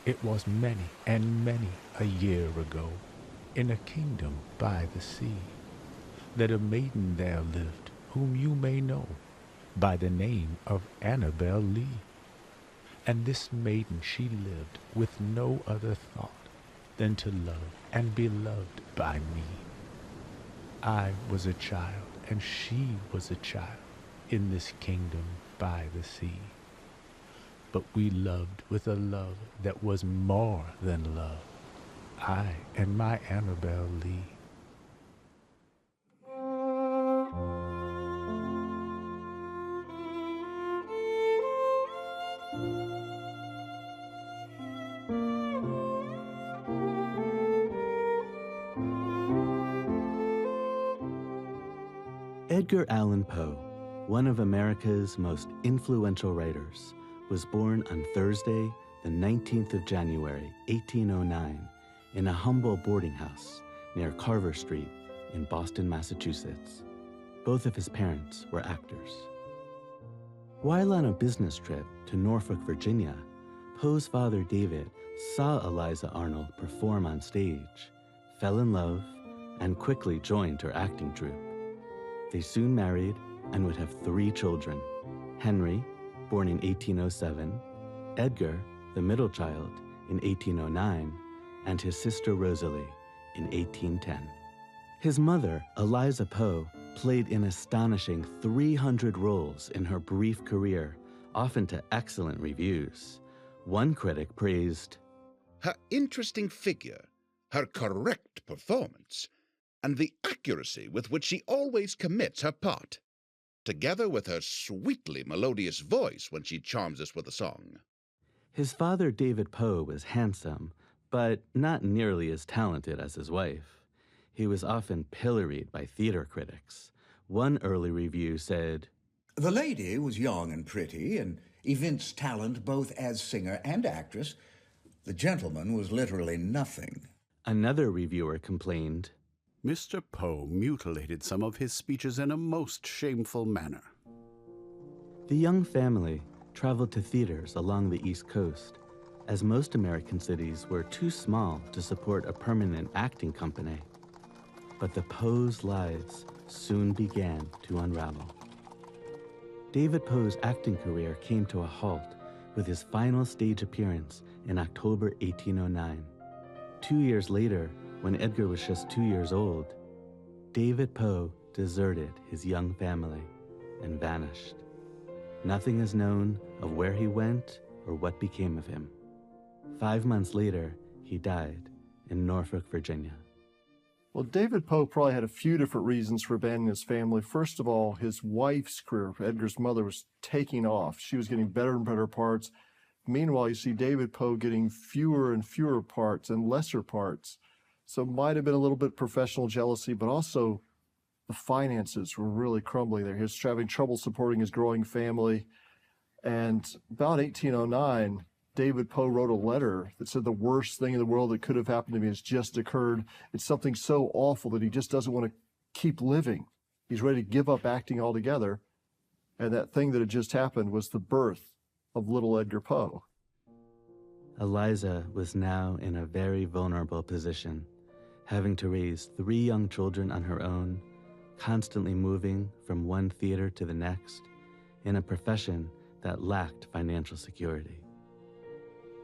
It was many and many a year ago, in a kingdom by the sea, that a maiden there lived, whom you may know by the name of Annabel Lee. And this maiden she lived with no other thought than to love and be loved by me. I was a child, and she was a child in this kingdom by the sea. But we loved with a love that was more than love, I and my Annabel Lee. Edgar Allan Poe, one of America's most influential writers, was born on Thursday, the 19th of January, 1809, in a humble boarding house near Carver Street in Boston, Massachusetts. Both of his parents were actors. While on a business trip to Norfolk, Virginia, Poe's father, David, saw Eliza Arnold perform on stage, fell in love, and quickly joined her acting troupe. They soon married and would have 3 children: Henry, born in 1807, Edgar, the middle child, in 1809, and his sister Rosalie in 1810. His mother, Eliza Poe, played an astonishing 300 roles in her brief career, often to excellent reviews. One critic praised her interesting figure, her correct performance, and the accuracy with which she always commits her part, together with her sweetly melodious voice when she charms us with a song. His father, David Poe, was handsome, but not nearly as talented as his wife. He was often pilloried by theater critics. One early review said, "The lady was young and pretty, and evinced talent both as singer and actress. The gentleman was literally nothing." Another reviewer complained, "Mr. Poe mutilated some of his speeches in a most shameful manner." The young family traveled to theaters along the East Coast, as most American cities were too small to support a permanent acting company. But the Poe's lives soon began to unravel. David Poe's acting career came to a halt with his final stage appearance in October 1809. 2 years later, when Edgar was just 2 years old, David Poe deserted his young family and vanished. Nothing is known of where he went or what became of him. 5 months later, he died in Norfolk, Virginia. Well, David Poe probably had a few different reasons for abandoning his family. First of all, his wife's career, Edgar's mother, was taking off. She was getting better and better parts. Meanwhile, you see David Poe getting fewer and fewer parts and lesser parts. So it might have been a little bit professional jealousy, but also the finances were really crumbling there. He was having trouble supporting his growing family. And about 1809, David Poe wrote a letter that said the worst thing in the world that could have happened to me has just occurred. It's something so awful that he just doesn't want to keep living. He's ready to give up acting altogether. And that thing that had just happened was the birth of little Edgar Poe. Eliza was now in a very vulnerable position, having to raise 3 young children on her own, constantly moving from one theater to the next, in a profession that lacked financial security.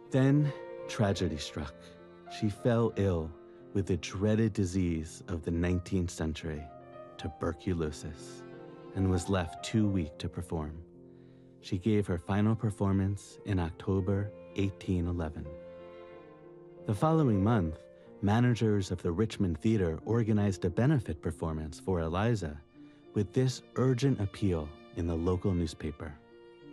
Then tragedy struck. She fell ill with the dreaded disease of the 19th century, tuberculosis, and was left too weak to perform. She gave her final performance in October 1811. The following month, managers of the Richmond Theater organized a benefit performance for Eliza with this urgent appeal in the local newspaper.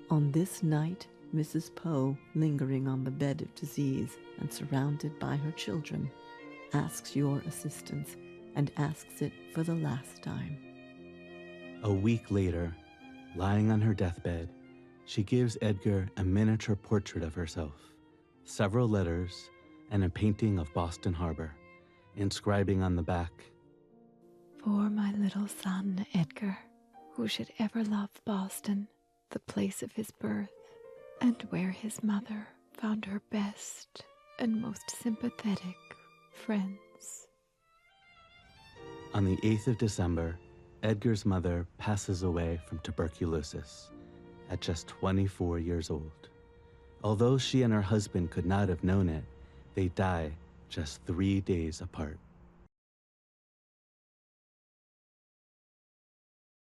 On this night, Mrs. Poe, lingering on the bed of disease and surrounded by her children, asks your assistance and asks it for the last time. A week later, lying on her deathbed, she gives Edgar a miniature portrait of herself, several letters, and a painting of Boston Harbor, inscribing on the back, "For my little son, Edgar, who should ever love Boston, the place of his birth, and where his mother found her best and most sympathetic friends. On the 8th of December, Edgar's mother passes away from tuberculosis at just 24 years old. Although she and her husband could not have known it, they die just 3 days apart.